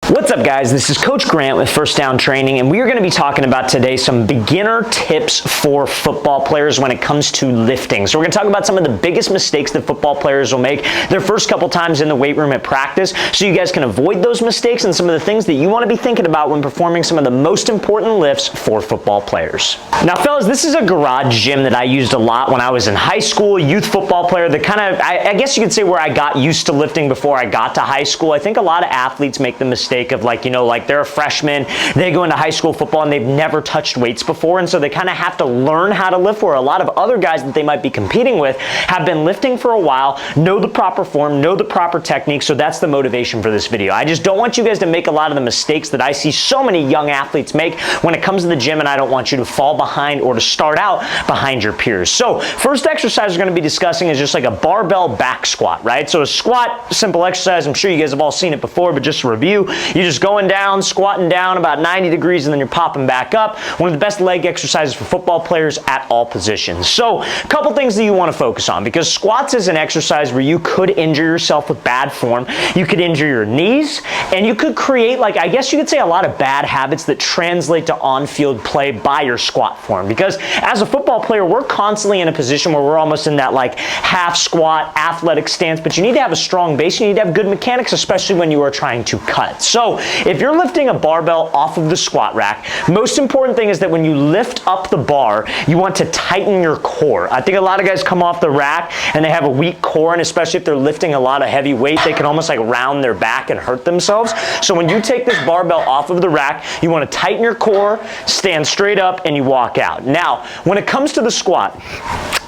What's up, guys? This is Coach Grant with First Down Training, and we are going to be talking about today some beginner tips for football players when it comes to lifting. So we're going to talk about some of the biggest mistakes that football players will make their first couple times in the weight room at practice, so you guys can avoid those mistakes and some of the things that you want to be thinking about when performing some of the most important lifts for football players. Now, fellas, this is a garage gym that I used a lot when I was in high school, youth football player, the kind of, I guess you could say where I got used to lifting before I got to high school. I think a lot of athletes make the mistake of like they're a freshman, they go into high school football and they've never touched weights before, and so they kind of have to learn how to lift, where a lot of other guys that they might be competing with have been lifting for a while, know the proper form, know the proper technique. So that's the motivation for this video. I just don't want you guys to make a lot of the mistakes that I see so many young athletes make when it comes to the gym, and I don't want you to fall behind or to start out behind your peers. So first exercise we're going to be discussing is just like a barbell back squat, right? So a squat, simple exercise, I'm sure you guys have all seen it before, but just to review, you just going down, squatting down about 90 degrees, and then you're popping back up. One of the best leg exercises for football players at all positions. So a couple things that you want to focus on, because squats is an exercise where you could injure yourself with bad form. You could injure your knees, and you could create, like, I guess you could say, a lot of bad habits that translate to on-field play by your squat form. Because as a football player, we're constantly in a position where we're almost in that like half squat athletic stance, but you need to have a strong base. You need to have good mechanics, especially when you are trying to cut. So if you're lifting a barbell off of the squat rack, most important thing is that when you lift up the bar, you want to tighten your core. I think a lot of guys come off the rack and they have a weak core, and especially if they're lifting a lot of heavy weight, they can almost like round their back and hurt themselves. So when you take this barbell off of the rack, you want to tighten your core, stand straight up, and you walk out. Now, when it comes to the squat,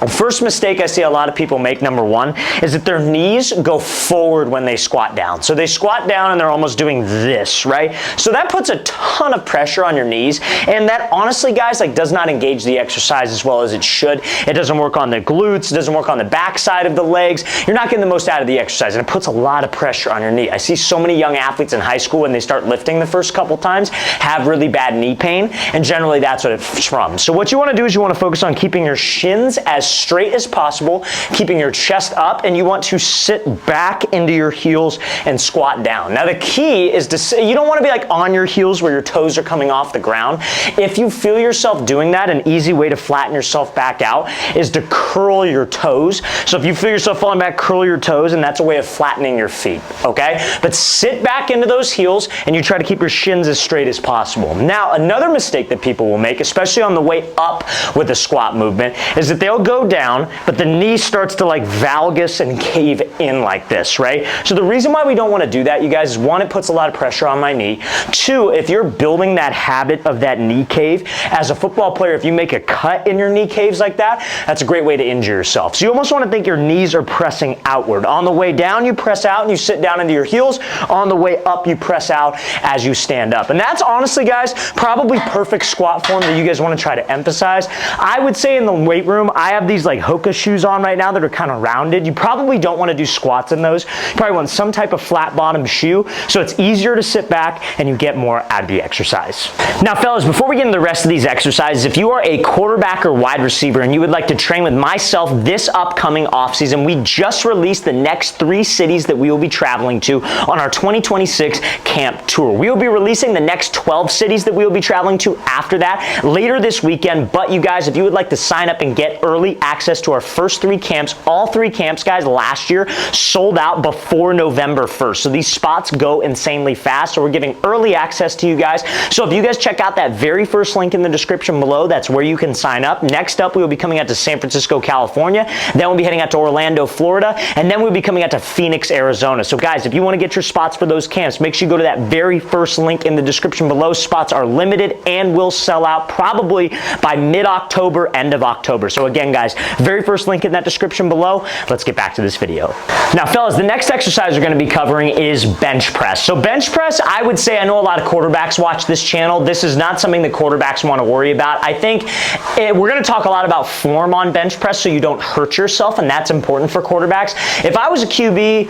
the first mistake I see a lot of people make, number one, is that their knees go forward when they squat down. So they squat down and they're almost doing this, right? So that puts a ton of pressure on your knees, and that honestly, guys, like does not engage the exercise as well as it should. It doesn't work on the glutes, it doesn't work on the back side of the legs. You're not getting the most out of the exercise, and it puts a lot of pressure on your knee. I see so many young athletes in high school, when they start lifting the first couple times, have really bad knee pain, and generally that's what it's from. So what you want to do is you want to focus on keeping your shins as straight as possible, keeping your chest up, and you want to sit back into your heels and squat down. Now the key is to say, you don't want to be like on your heels where your toes are coming off the ground. If you feel yourself doing that, an easy way to flatten yourself back out is to curl your toes. So if you feel yourself falling back, curl your toes, and that's a way of flattening your feet, okay? But sit back into those heels and you try to keep your shins as straight as possible. Now, another mistake that people will make, especially on the way up with the squat movement, is that they'll go down, but the knee starts to like valgus and cave in like this, right? So the reason why we don't want to do that, you guys, is one, it puts a lot of pressure on my knee. Two, if you're building that habit of that knee cave, as a football player, if you make a cut in your knee caves like that, that's a great way to injure yourself. So you almost want to think your knees are pressing outward. On the way down, you press out and you sit down into your heels. On the way up, you press out as you stand up. And that's honestly, guys, probably perfect squat form that you guys want to try to emphasize. I would say in the weight room, I have these like Hoka shoes on right now that are kind of rounded. You probably don't want to do squats in those. You probably want some type of flat bottom shoe, so it's easier to sit back and you get more out of the exercise. Now, fellas, before we get into the rest of these exercises, if you are a quarterback or wide receiver and you would like to train with myself this upcoming offseason, we just released the next 3 cities that we will be traveling to on our 2026 camp tour. We will be releasing the next 12 cities that we will be traveling to after that later this weekend. But you guys, if you would like to sign up and get early access to our first 3 camps, all 3 camps, guys, last year sold out before November 1st. So these spots go insanely fast. So we're giving early access to you guys. So if you guys check out that very first link in the description below, that's where you can sign up. Next up, we will be coming out to San Francisco, California. Then we'll be heading out to Orlando, Florida. And then we'll be coming out to Phoenix, Arizona. So guys, if you want to get your spots for those camps, make sure you go to that very first link in the description below. Spots are limited and will sell out probably by mid-October, end of October. So again, guys, very first link in that description below. Let's get back to this video. Now, fellas, the next exercise we're going to be covering is bench press. So bench press, I would say, I know a lot of quarterbacks watch this channel. This is not something that quarterbacks want to worry about. I think we're going to talk a lot about form on bench press so you don't hurt yourself, and that's important for quarterbacks. If I was a QB,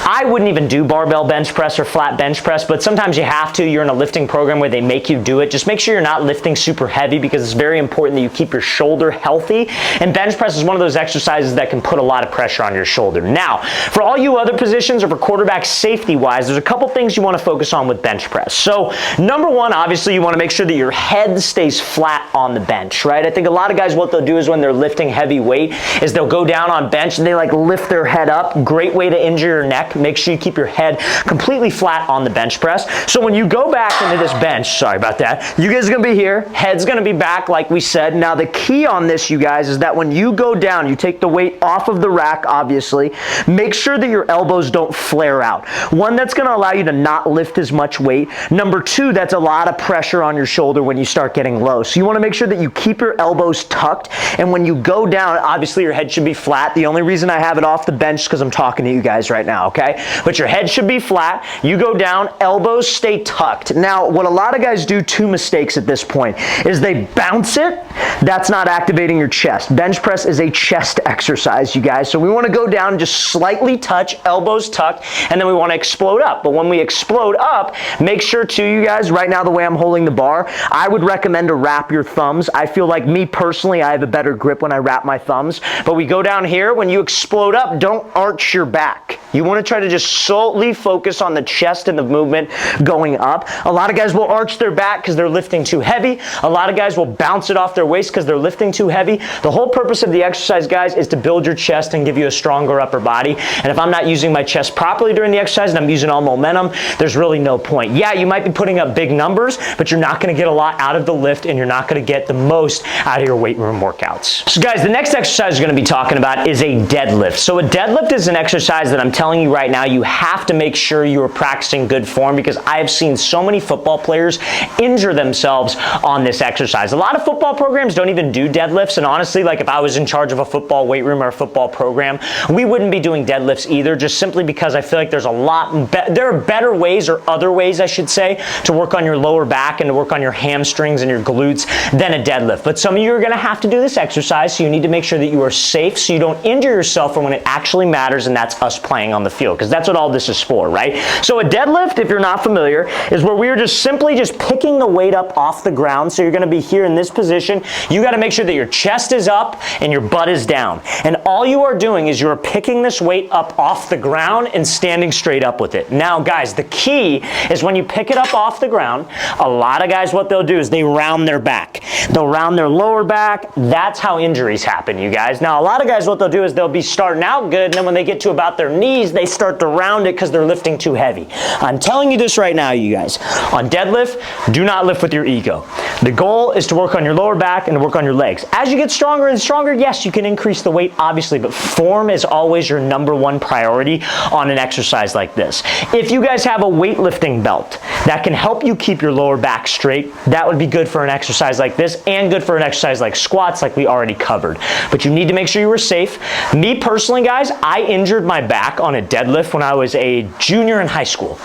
I wouldn't even do barbell bench press or flat bench press, but sometimes you have to. You're in a lifting program where they make you do it. Just make sure you're not lifting super heavy, because it's very important that you keep your shoulder healthy, and bench press is one of those exercises that can put a lot of pressure on your shoulder. Now, for all you other positions or for quarterbacks safety-wise, there's a couple things you want to to focus on with bench press. So number one, obviously you want to make sure that your head stays flat on the bench, right? I think a lot of guys, what they'll do is when they're lifting heavy weight is they'll go down on bench and they like lift their head up. Great way to injure your neck. Make sure you keep your head completely flat on the bench press. So when you go back into this bench, sorry about that, you guys are going to be here, head's going to be back like we said. Now the key on this, you guys, is that when you go down, you take the weight off of the rack, obviously. Make sure that your elbows don't flare out. One, that's going to allow you to not lift as much weight. Number two, that's a lot of pressure on your shoulder when you start getting low. So you want to make sure that you keep your elbows tucked, and when you go down, obviously your head should be flat. The only reason I have it off the bench is because I'm talking to you guys right now, okay? But your head should be flat. You go down, elbows stay tucked. Now, what a lot of guys do, two mistakes at this point, is they bounce it. That's not activating your chest. Bench press is a chest exercise, you guys. So we want to go down, just slightly touch, elbows tucked, and then we want to explode up. But when we explode up, make sure to, you guys, right now the way I'm holding the bar, I would recommend to wrap your thumbs. I feel like me personally, I have a better grip when I wrap my thumbs. But we go down here, when you explode up, don't arch your back. You want to try to just solely focus on the chest and the movement going up. A lot of guys will arch their back because they're lifting too heavy. A lot of guys will bounce it off their waist because they're lifting too heavy. The whole purpose of the exercise, guys, is to build your chest and give you a stronger upper body. And if I'm not using my chest properly during the exercise and I'm using all momentum, there's really no point. Yeah, you might be putting up big numbers, but you're not going to get a lot out of the lift and you're not going to get the most out of your weight room workouts. So guys, the next exercise we're going to be talking about is a deadlift. So a deadlift is an exercise that I'm telling you right now, you have to make sure you are practicing good form, because I have seen so many football players injure themselves on this exercise. A lot of football programs don't even do deadlifts, and honestly, like if I was in charge of a football weight room or a football program, we wouldn't be doing deadlifts either, just simply because I feel like there's there are better ways, or other ways I should say, to work on your lower back and to work on your hamstrings and your glutes than a deadlift. But some of you are going to have to do this exercise, so you need to make sure that you are safe so you don't injure yourself for when it actually matters, and that's us playing on the field, because that's what all this is for, right? So a deadlift, if you're not familiar, is where we are just simply just picking the weight up off the ground. So you're going to be here in this position. You got to make sure that your chest is up and your butt is down. And all you are doing is you're picking this weight up off the ground and standing straight up with it. Now, guys, the key is when you pick it up off the ground, a lot of guys, what they'll do is they round their back. They'll round their lower back. That's how injuries happen, you guys. Now, a lot of guys, what they'll do is they'll be starting out good, and then when they get to about their knees, they start to round it because they're lifting too heavy. I'm telling you this right now, you guys. On deadlift, do not lift with your ego. The goal is to work on your lower back and to work on your legs. As you get stronger and stronger, yes, you can increase the weight, obviously, but form is always your number one priority on an exercise like this. If you guys have a weightlifting belt that can help you keep your lower back straight, that would be good for an exercise like this and good for an exercise like squats, like we already covered. But you need to make sure you are safe. Me personally, guys, I injured my back on a deadlift when I was a junior in high school.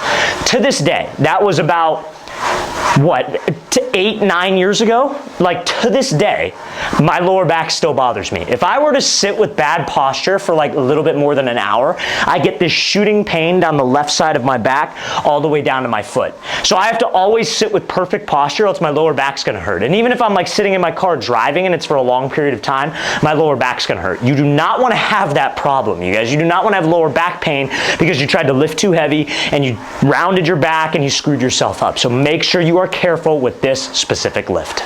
To this day, that was about, what, 8, 9 years ago? Like, to this day, my lower back still bothers me. If I were to sit with bad posture for like a little bit more than an hour, I get this shooting pain down the left side of my back all the way down to my foot. So I have to always sit with perfect posture, else my lower back's gonna hurt. And even if I'm like sitting in my car driving and it's for a long period of time, my lower back's gonna hurt. You do not wanna have that problem, you guys. You do not wanna have lower back pain because you tried to lift too heavy and you rounded your back and you screwed yourself up. So make sure you are careful with this specific lift.